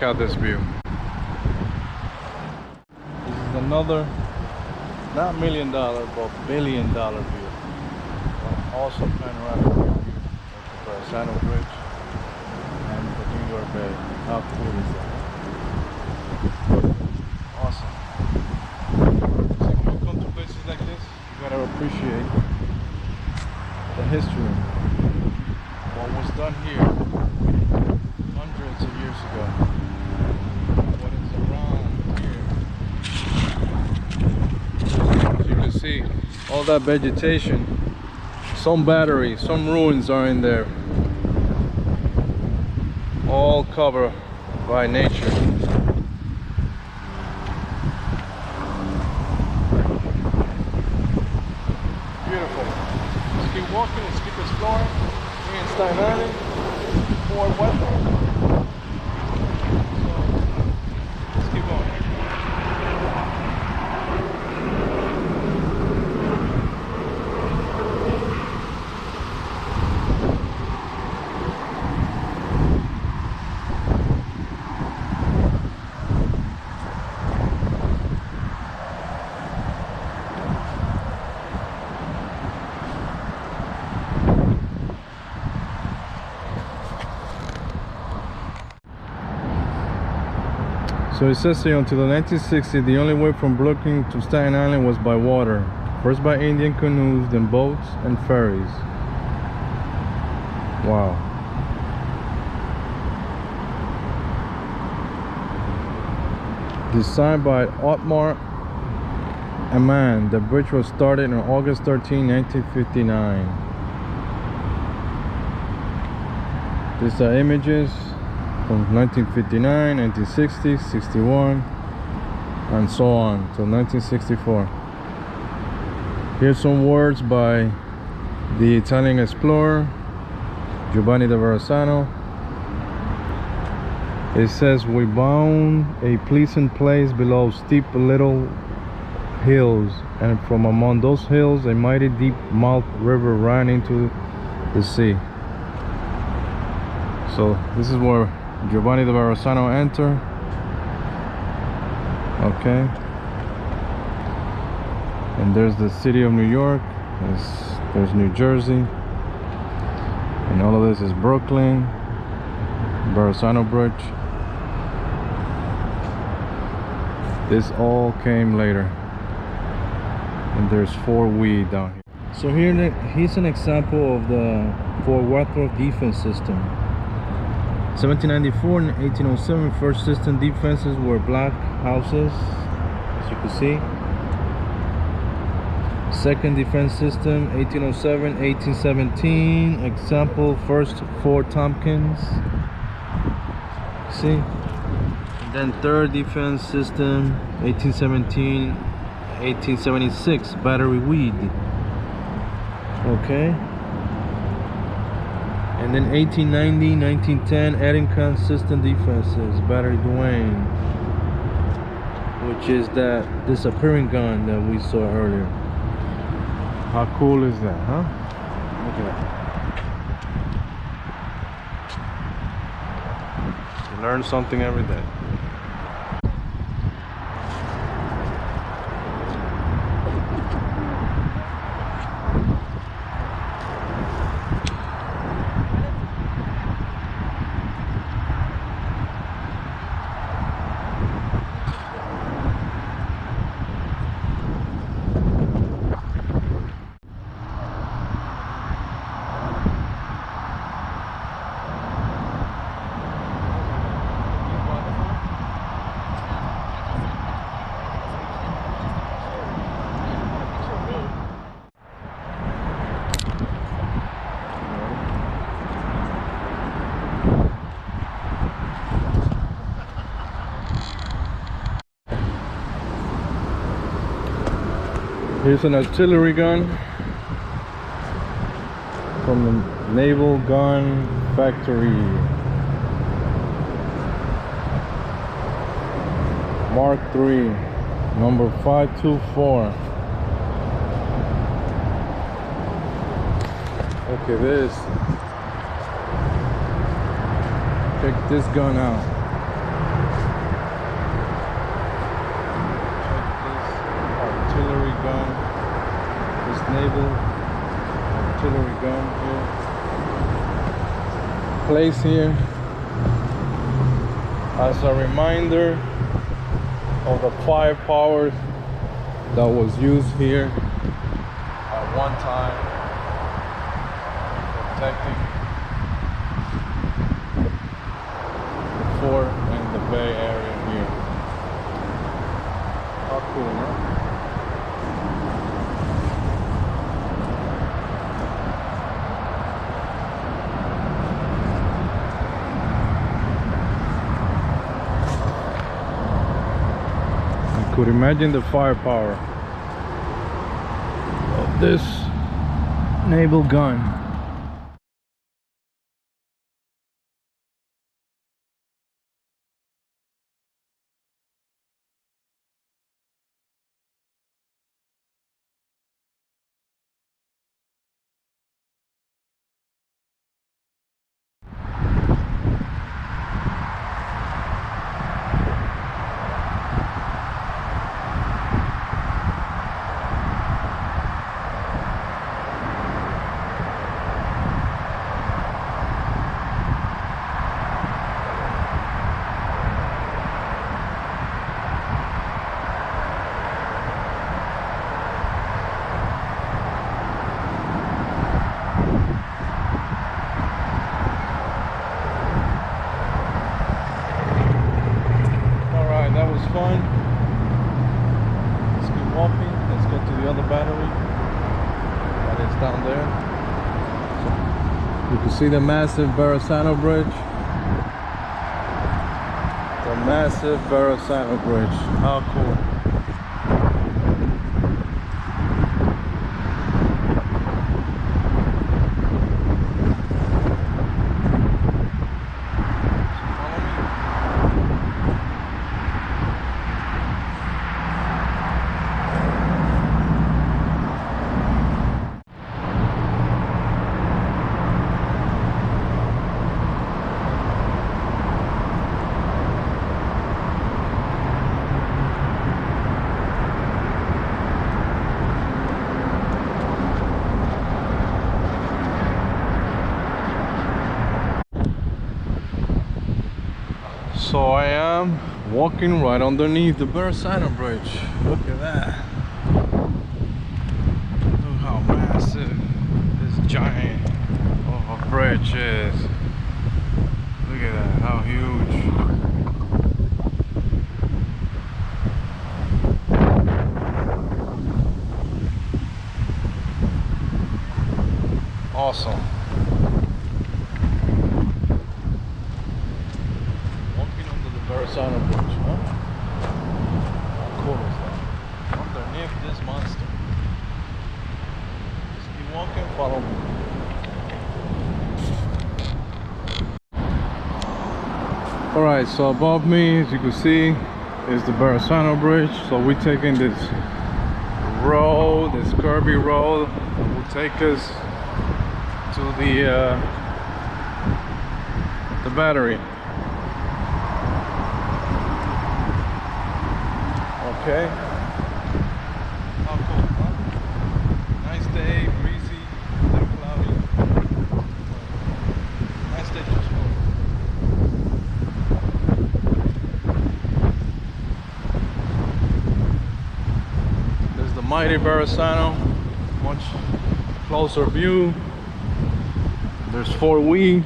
check out this view. This is another, not $1 million, but $1 billion view. Also panoramic view of the Verrazano Bridge and the New York Bay. How cool is that? Awesome. So if you come to places like this, you gotta appreciate the history. What was done here hundreds of years ago. What is around here. As you can see, all that vegetation, some batteries, some ruins are in there. All covered by nature. Beautiful. Let's keep walking, let's keep exploring. We're in Staten Island, Wadsworth. So let's keep going. So it says here, until the 1960s, the only way from Brooklyn to Staten Island was by water. First by Indian canoes, then boats and ferries. Wow. Designed by Otmar Amman, the bridge was started on August 13, 1959. These are images from 1959, 1960, 61, and so on till 1964. Here's some words by the Italian explorer Giovanni da Verrazano. It says, "We found a pleasant place below steep little hills, and from among those hills a mighty deep mouthed river ran into the sea." So this is where Giovanni da Verrazano entered. Okay. And there's the city of New York. There's New Jersey. And all of this is Brooklyn. Verrazano Bridge. This all came later. And there's Fort Wee down here. So here's an example of the Fort Wadsworth defense system. 1794 and 1807, first system defenses were block houses, as you can see. Second defense system, 1807, 1817. Example, first Fort Tompkins. See? And then third defense system, 1817, 1876, Battery Weed. Okay. And then 1890, 1910, Eddington system defenses, Battery Duane, which is that disappearing gun that we saw earlier. How cool is that, huh? Look at that. You learn something every day. Here's an artillery gun from the Naval Gun Factory. Mark III, number 524. Okay, check this gun out. gun, this naval artillery gun here, placed here as a reminder of the firepower that was used here at one time, protecting the fort and the bay area here. How cool, huh? You could imagine the firepower of this naval gun. Fun. Let's keep walking. Let's go to the other battery that is down there. So you can see the massive Verrazano Bridge. The massive Verrazano Bridge. How cool. So I am walking right underneath the Verrazano Bridge. Look at that. Look how massive this giant of a bridge is. Look at that, how huge. Awesome. Verrazano Bridge, huh? How cool is that? Underneath this monster. Just keep walking, follow me. Alright, so above me, as you can see, is the Verrazano Bridge. So we're taking this road, this curvy road that will take us to the battery. Okay. How cool, huh? Nice day, breezy, a little cloudy. Nice day to explore. There's the mighty Verrazano, much closer view. There's Fort Wee.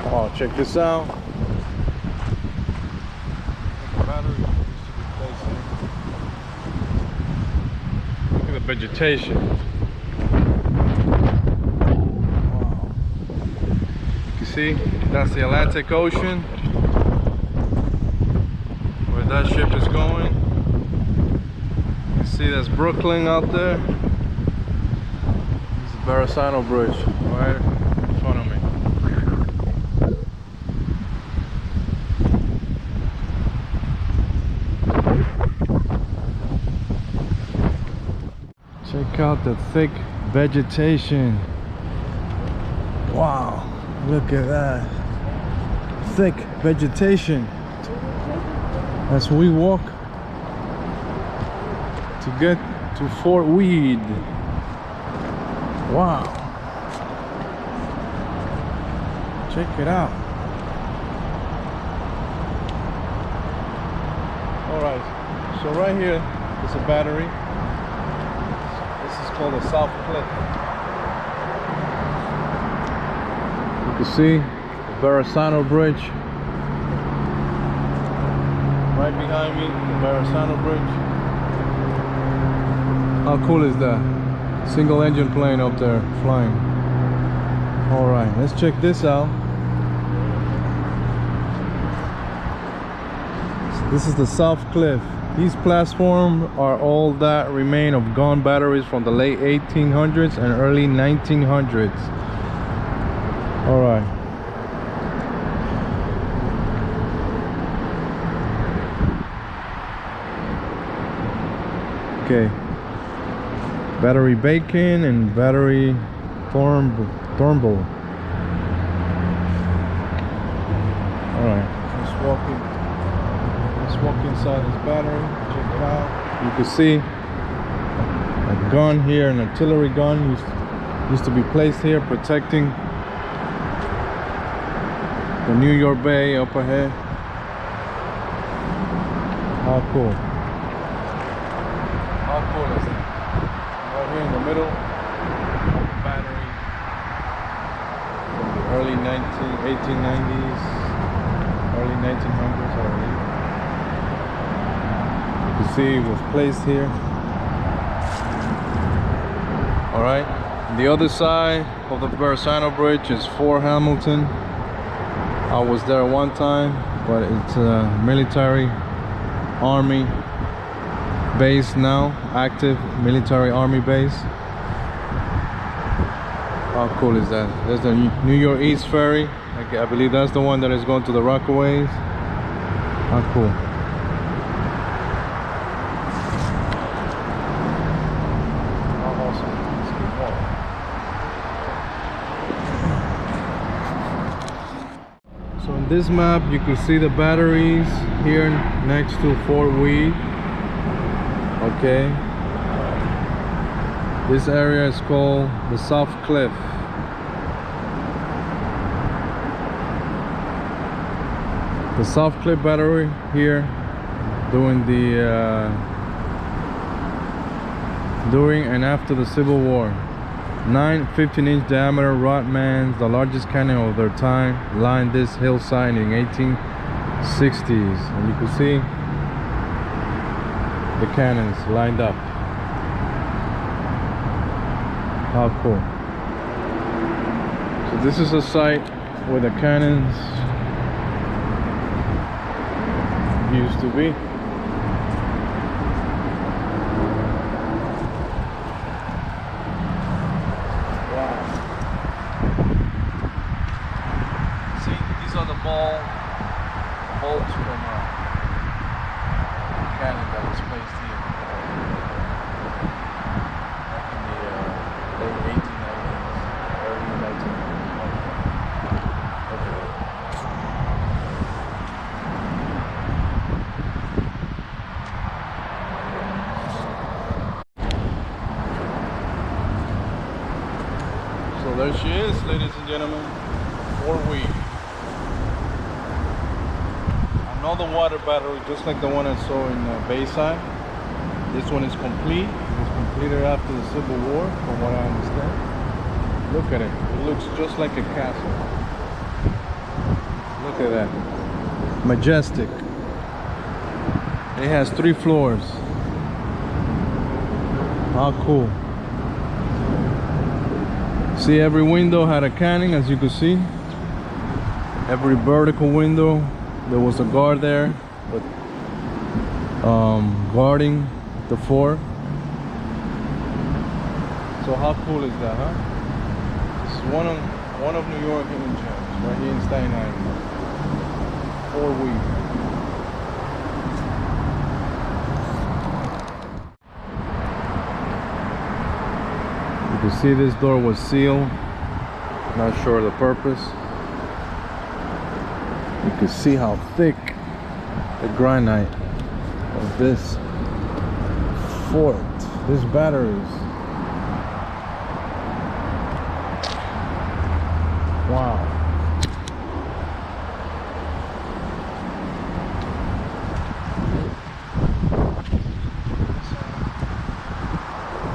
Oh, check this out. Look at the vegetation. Wow. You can see that's the Atlantic Ocean where that ship is going. You can see that's Brooklyn out there. This is the Verrazano Bridge right in front of me. Check out the thick vegetation. Wow, look at that. Thick vegetation. as we walk to get to Fort Weed. Wow, check it out. All right, so right here is a battery. This is called the South Cliff. You can see the Verrazano Bridge right behind me, the Verrazano Bridge. How cool is that? Single engine plane up there flying. All right, let's check this out. This is the South Cliff. These platforms are all that remain of gone batteries from the late 1800s and early 1900s. All right. Okay. Battery Bacon and Battery Thornbull. All right. Let's walk inside this battery. Check it out. You can see a gun here, an artillery gun used to be placed here, protecting the New York Bay up ahead. How cool. How cool is that? Right here in the middle of the battery from the early 1890s, early 1900s, I believe. You can see it was placed here. All right. The other side of the Verrazano Bridge is Fort Hamilton. I was there one time, but it's a military army base now, active military army base. How cool is that? There's the New York East Ferry. I believe that's the one that is going to the Rockaways. How cool. How awesome. Let's keep going. So in this map you can see the batteries here next to Fort Weed. Okay, this area is called the South Cliff. The South Cliff battery here during and after the Civil War. 9 15-inch diameter rodmans, the largest cannon of their time, lined this hillside in the 1860s, and you can see the cannons lined up. How cool. So this is a site where the cannons used to be. Wow. See, these are the bolts from cannon that was placed here back in the late 1890s, early 1990s. Okay. So there she is, ladies and gentlemen, Fort Weed. Another water battery, just like the one I saw in Bayside. This one is complete. It was completed after the Civil War, from what I understand. Look at it. It looks just like a castle. Look at that. Majestic. It has 3 floors. How cool. See, every window had a cannon, as you can see. Every vertical window, there was a guard there, but guarding the fort. So how cool is that, huh? It's one of New York hidden gems, right here in Staten Island. Fort Weed. You can see this door was sealed. Not sure the purpose. You can see how thick the granite of this fort, these batteries. Wow.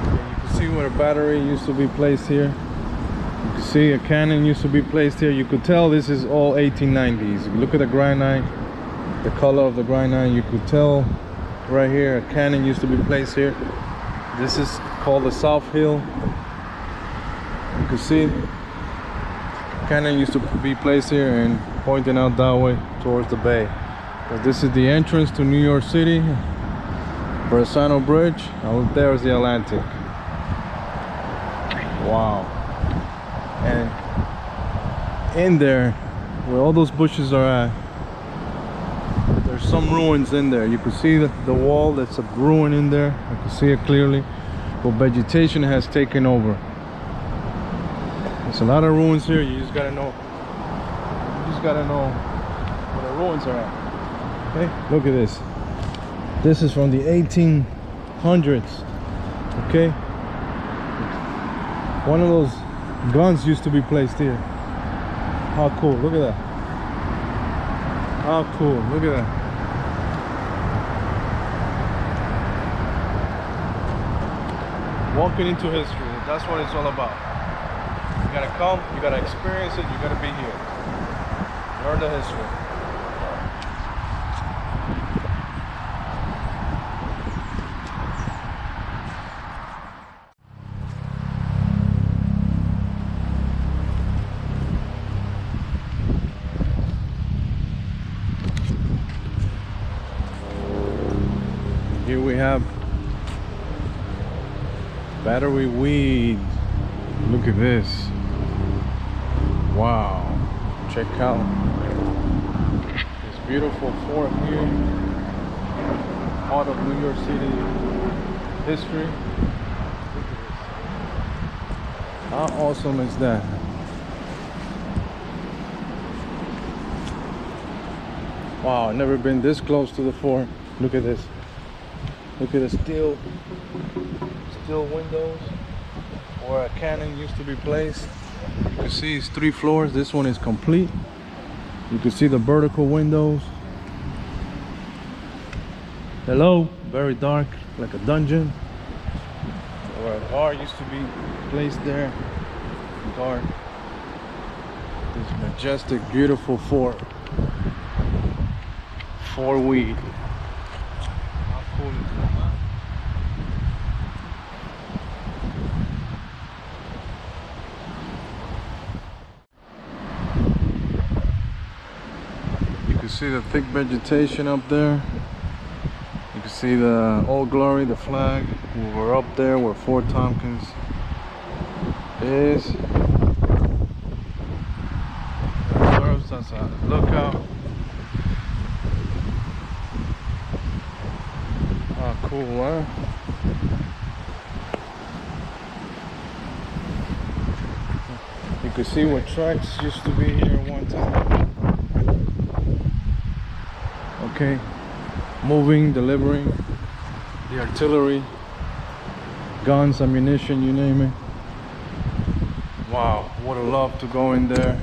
You can see where a battery used to be placed here. You can see a cannon used to be placed here. You could tell this is all 1890s. If you look at the granite, the color of the granite, you could tell right here a cannon used to be placed here. This is called the South Hill. You can see cannon used to be placed here and pointing out that way towards the bay. But this is the entrance to New York City, Verrazano Bridge. Out there is the Atlantic. Wow. And in there, where all those bushes are at, there's some ruins in there. You can see the wall, that's a ruin in there. I can see it clearly. But vegetation has taken over. There's a lot of ruins here. You just gotta know. You just gotta know where the ruins are at. Okay, look at this. This is from the 1800s. Okay, one of those guns used to be placed here. How cool! Look at that. How cool! Look at that. Walking into history. That's what it's all about. You gotta come, you gotta experience it, you gotta be here. Learn the history. Here we have battery weed. Look at this. Wow. Check out this beautiful fort here. Part of New York City history. Look at this. How awesome is that? Wow, I've never been this close to the fort. Look at this. Look at the steel windows where a cannon used to be placed. You can see it's 3 floors. This one is complete. You can see the vertical windows. Hello, very dark, like a dungeon. Where a guard used to be placed there. Guard. This majestic, beautiful fort. Fort Weed. How cool is that? See the thick vegetation up there. You can see the Old Glory, the flag. We're up there where Fort Tompkins is. It serves as a lookout. Oh, cool, huh? You can see where tracks used to be here at one time. Okay, moving, delivering the artillery, guns, ammunition, you name it. Wow, would have loved to go in there.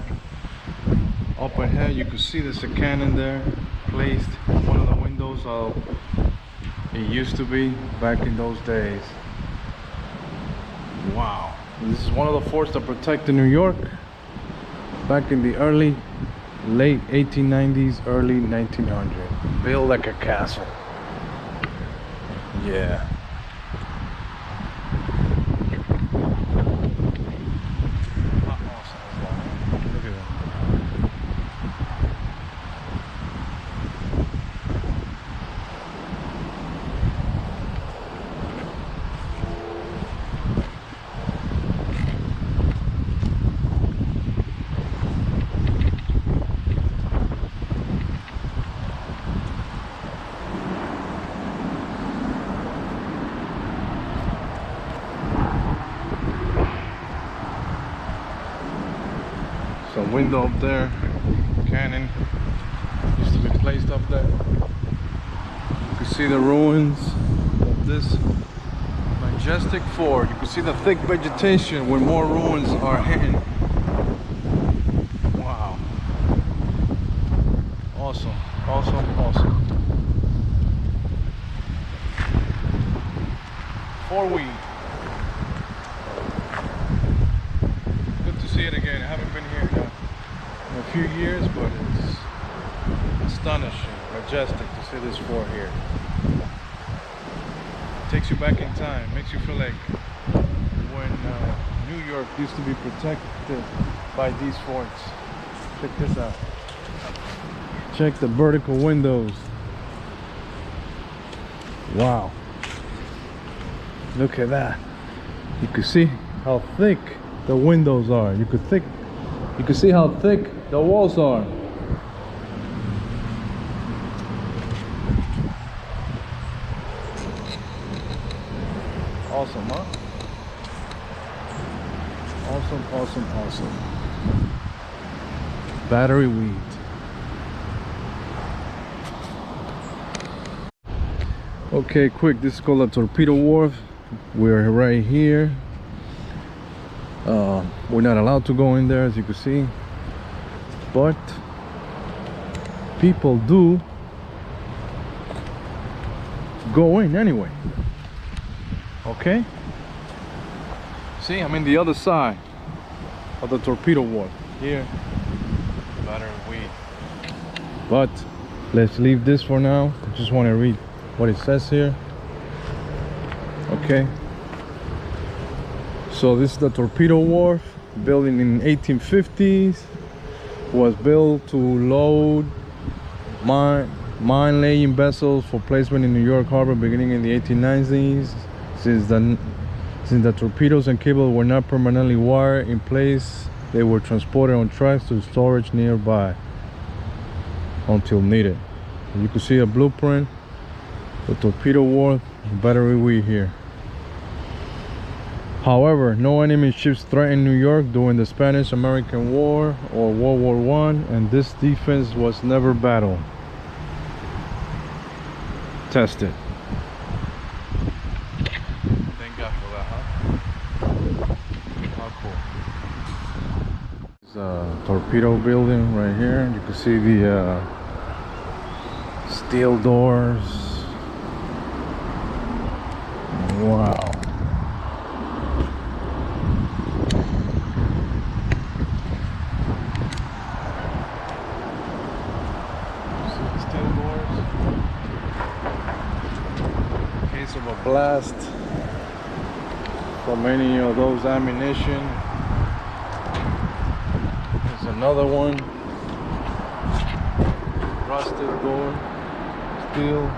Up ahead, you can see there's a cannon there placed in one of the windows. How it used to be back in those days. Wow, this is one of the forts that protected New York back in the late 1890s, early 1900s. Built like a castle. Yeah. How awesome is that? Look at that. Some window up there, cannon used to be placed up there. see the ruins of this majestic fort. You can see the thick vegetation where more ruins are hidden. Wow. Awesome, awesome, awesome. Weed. Good to see it again. I haven't been here in a few years, but it's astonishing, majestic to see this fort here. It takes you back in time, makes you feel like when New York used to be protected by these forts. Check this out. Check the vertical windows. Wow. Look at that. You can see how thick the windows are. You can see how thick the walls are. Awesome, huh? Awesome, awesome, awesome. Battery weed. Okay, quick, this is called a Torpedo Wharf. We're right here. We're not allowed to go in there, as you can see, but people do go in anyway. Okay, see, I'm in the other side of the Torpedo Wharf here. Battery weed. But let's leave this for now. I just want to read what it says here. Okay, so this is the Torpedo Wharf, built in 1850s. Was built to load mine laying vessels for placement in New York Harbor beginning in the 1890s. Since the torpedoes and cable were not permanently wired in place, they were transported on trucks to storage nearby until needed. You can see a blueprint. The Torpedo Wharf, battery weed here. However, no enemy ships threatened New York during the Spanish-American War or World War I, and this defense was never battle tested. Thank God for that, huh? How cool. This is a torpedo building right here. You can see the steel doors. Wow. Of a blast from any of those ammunition. There's another one. Rusted door. Steel.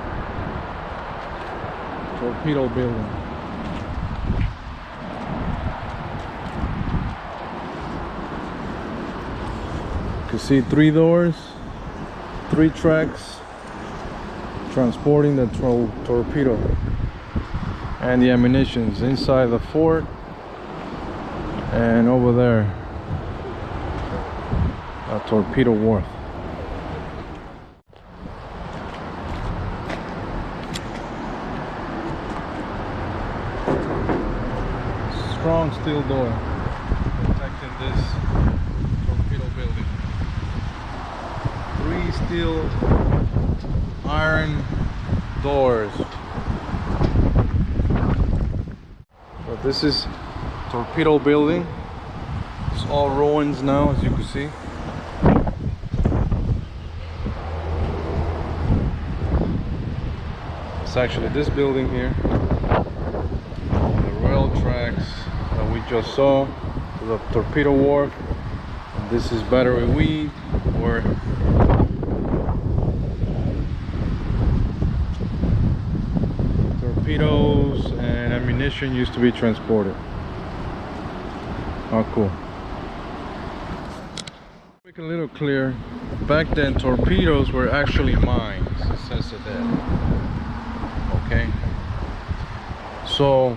Torpedo building. You can see 3 doors, 3 tracks transporting the torpedo and the ammunitions inside the fort, and over there a Torpedo Wharf. Strong steel door protecting this torpedo building. 3 steel iron doors. So this is torpedo building. It's all ruins now, as you can see. It's actually this building here. The rail tracks that we just saw to the Torpedo Wharf. And this is battery weed, where torpedoes and ammunition used to be transported. Oh, cool. Make it a little clear. Back then, torpedoes were actually mines. It says it there. Okay. So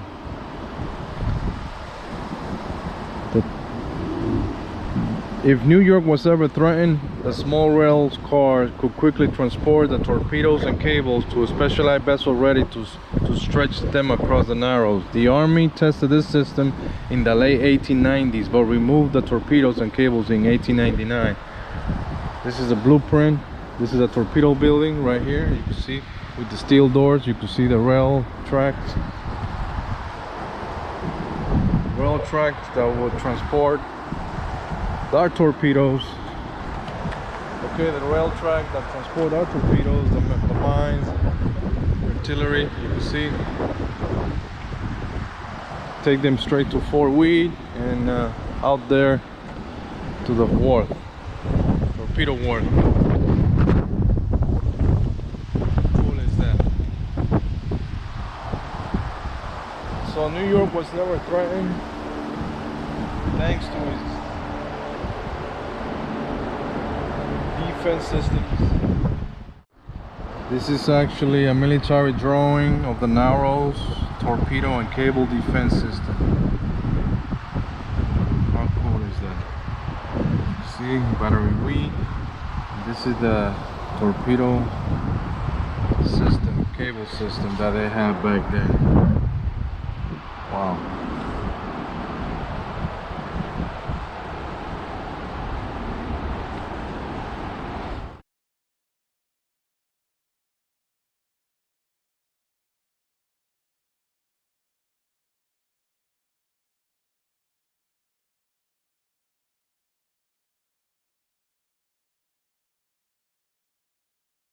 If New York was ever threatened, the small rail car could quickly transport the torpedoes and cables to a specialized vessel ready to stretch them across the Narrows. The Army tested this system in the late 1890s, but removed the torpedoes and cables in 1899. This is a blueprint. This is a torpedo building right here. You can see with the steel doors, you can see the rail tracks. Rail tracks that will transport our torpedoes. Okay, the rail track that transport our torpedoes, the mines, artillery, you can see. Take them straight to Fort Weed and out there to the wharf, Torpedo Wharf. How cool is that? So New York was never threatened thanks to its defense systems. This is actually a military drawing of the Narrows torpedo and cable defense system. How cool is that? See, battery weed. This is the torpedo system, cable system that they had back then. Wow.